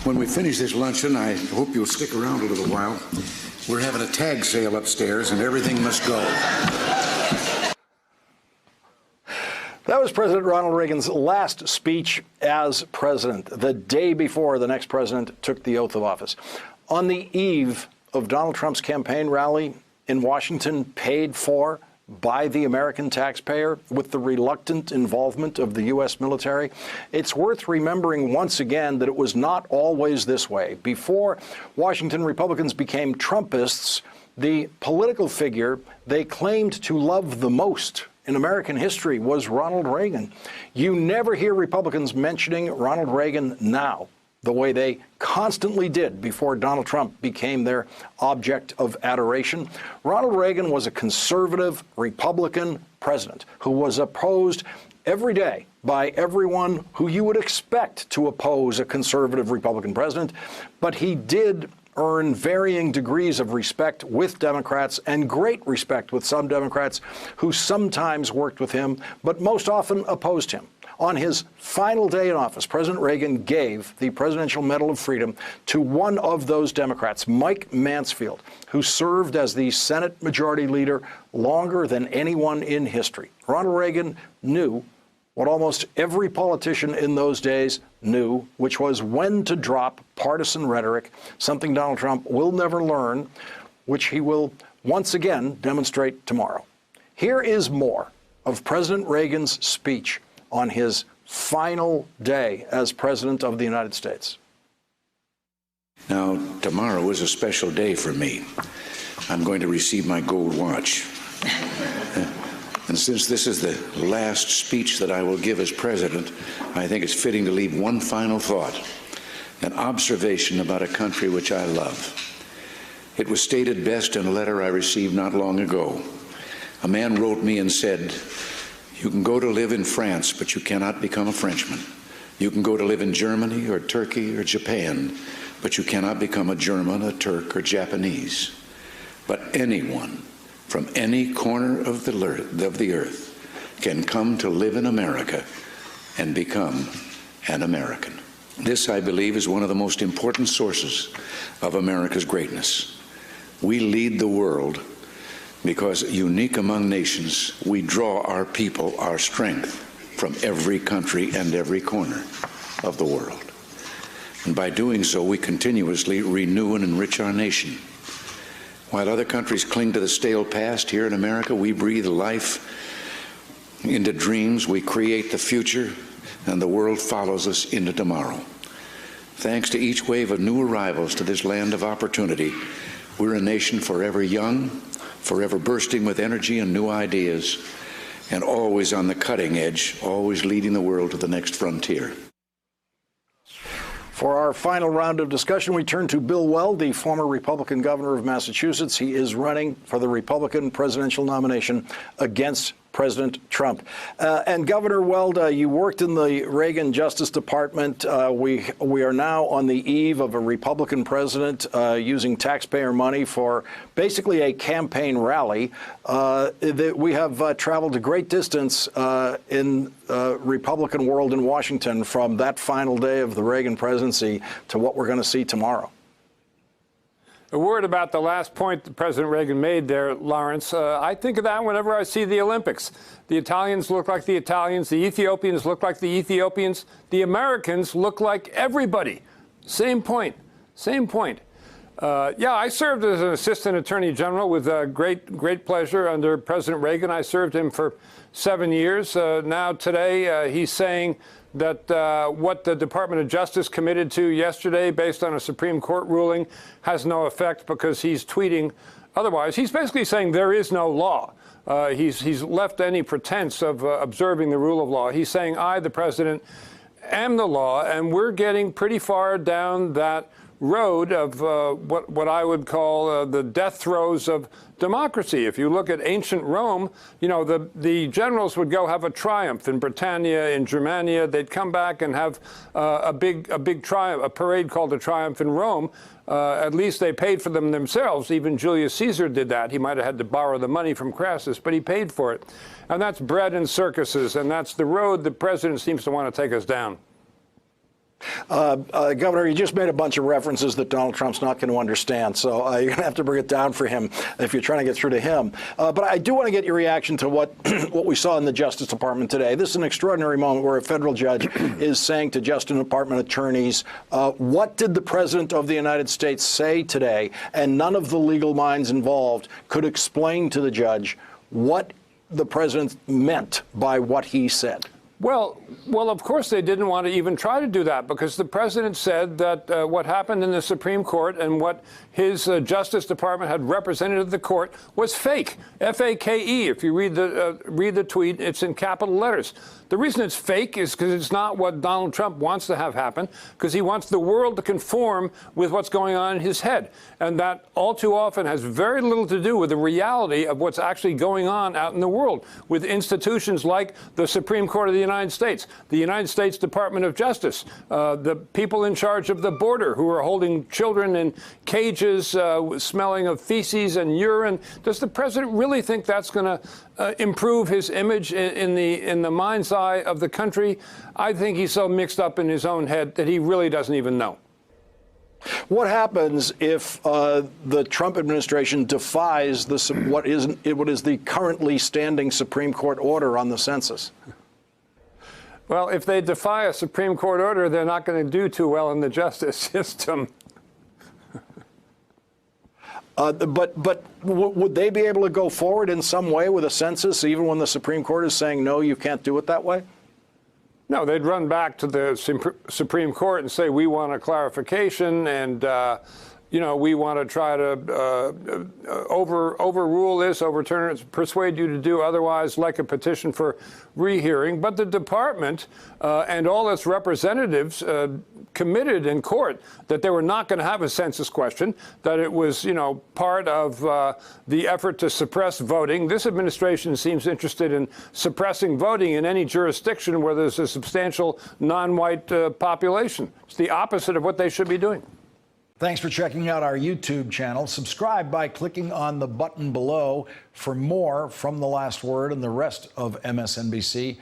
When we finish this luncheon, I hope you'll stick around a little while. We're having a tag sale upstairs, and everything must go. That was President Ronald Reagan's last speech as president, the day before the next president took the oath of office. On the eve of Donald Trump's campaign rally in Washington, paid for by the American taxpayer with the reluctant involvement of the U.S. military, it's worth remembering once again that it was not always this way. Before Washington Republicans became Trumpists, the political figure they claimed to love the most in American history was Ronald Reagan. You never hear Republicans mentioning Ronald Reagan now, the way they constantly did before Donald Trump became their object of adoration. Ronald Reagan was a conservative Republican president who was opposed every day by everyone who you would expect to oppose a conservative Republican president, but he did earn varying degrees of respect with Democrats and great respect with some Democrats who sometimes worked with him, but most often opposed him. On his final day in office, President Reagan gave the Presidential Medal of Freedom to one of those Democrats, Mike Mansfield, who served as the Senate Majority Leader longer than anyone in history. Ronald Reagan knew what almost every politician in those days knew, which was when to drop partisan rhetoric, something Donald Trump will never learn, which he will once again demonstrate tomorrow. Here is more of President Reagan's speech on his final day as President of the United States. Now, tomorrow is a special day for me. I'm going to receive my gold watch. And since this is the last speech that I will give as president, I think it's fitting to leave one final thought, an observation about a country which I love. It was stated best in a letter I received not long ago. A man wrote me and said, "You can go to live in France, but you cannot become a Frenchman. You can go to live in Germany or Turkey or Japan, but you cannot become a German, a Turk, or Japanese. But anyone from any corner of the earth can come to live in America and become an American." This, I believe, is one of the most important sources of America's greatness. We lead the world because, unique among nations, we draw our people, our strength, from every country and every corner of the world. And by doing so, we continuously renew and enrich our nation. While other countries cling to the stale past, here in America, we breathe life into dreams, we create the future, and the world follows us into tomorrow. Thanks to each wave of new arrivals to this land of opportunity, we're a nation forever young, forever bursting with energy and new ideas, and always on the cutting edge, always leading the world to the next frontier. For our final round of discussion, we turn to Bill Weld, the former Republican governor of Massachusetts. He is running for the Republican presidential nomination against President Trump. And Governor Weld, you worked in the Reagan Justice Department. We are now on the eve of a Republican president using taxpayer money for basically a campaign rally. We have traveled a great distance in Republican world in Washington from that final day of the Reagan presidency to what we're going to see tomorrow. A word about the last point that President Reagan made there, Lawrence. I think of that whenever I see the Olympics. The Italians look like the Italians. The Ethiopians look like the Ethiopians. The Americans look like everybody. Same point. Same point. Yeah, I served as an assistant attorney general with great pleasure under President Reagan. I served him for 7 years. Now today he's saying that what the Department of Justice committed to yesterday based on a Supreme Court ruling has no effect because he's tweeting otherwise. He's basically saying there is no law. He's left any pretense of observing the rule of law. He's saying I, the president, am the law, and we're getting pretty far down that road of what I would call the death throes of democracy. If you look at ancient Rome, you know, the generals would go have a triumph in Britannia, in Germania. They'd come back and have a big triumph, a parade called the Triumph in Rome. At least they paid for them themselves. Even Julius Caesar did that. He might have had to borrow the money from Crassus, but he paid for it. And that's bread and circuses, and that's the road the president seems to want to take us down. Governor, you just made a bunch of references that Donald Trump's not going to understand, so you're going to have to bring it down for him if you're trying to get through to him. But I do want to get your reaction to what we saw in the Justice Department today. This is an extraordinary moment where a federal judge is saying to Justice Department attorneys, what did the President of the United States say today? And none of the legal minds involved could explain to the judge what the President meant by what he said. Well, of course they didn't want to even try to do that, because the president said that what happened in the Supreme Court and what his Justice Department had represented at the court was fake. F-A-K-E. If you read the tweet, it's in capital letters. The reason it's fake is because it's not what Donald Trump wants to have happen, because he wants the world to conform with what's going on in his head. And that all too often has very little to do with the reality of what's actually going on out in the world with institutions like the Supreme Court of the United States, the United States Department of Justice, the people in charge of the border who are holding children in cages smelling of feces and urine. Does the president really think that's going to improve his image in the mind's eye of the country? I think he's so mixed up in his own head that he really doesn't even know. What happens if the Trump administration defies what is the currently standing Supreme Court order on the census? Well, if they defy a Supreme Court order, they're not going to do too well in the justice system. But would they be able to go forward in some way with a census, even when the Supreme Court is saying, no, you can't do it that way? No, they'd run back to the Supreme Court and say, we want a clarification, and we want to try to overrule this, overturn it, persuade you to do otherwise, like a petition for rehearing. But the department and all its representatives committed in court that they were not going to have a census question, that it was, part of the effort to suppress voting. This administration seems interested in suppressing voting in any jurisdiction where there's a substantial non-white population. It's the opposite of what they should be doing. Thanks for checking out our YouTube channel. Subscribe by clicking on the button below for more from The Last Word and the rest of MSNBC.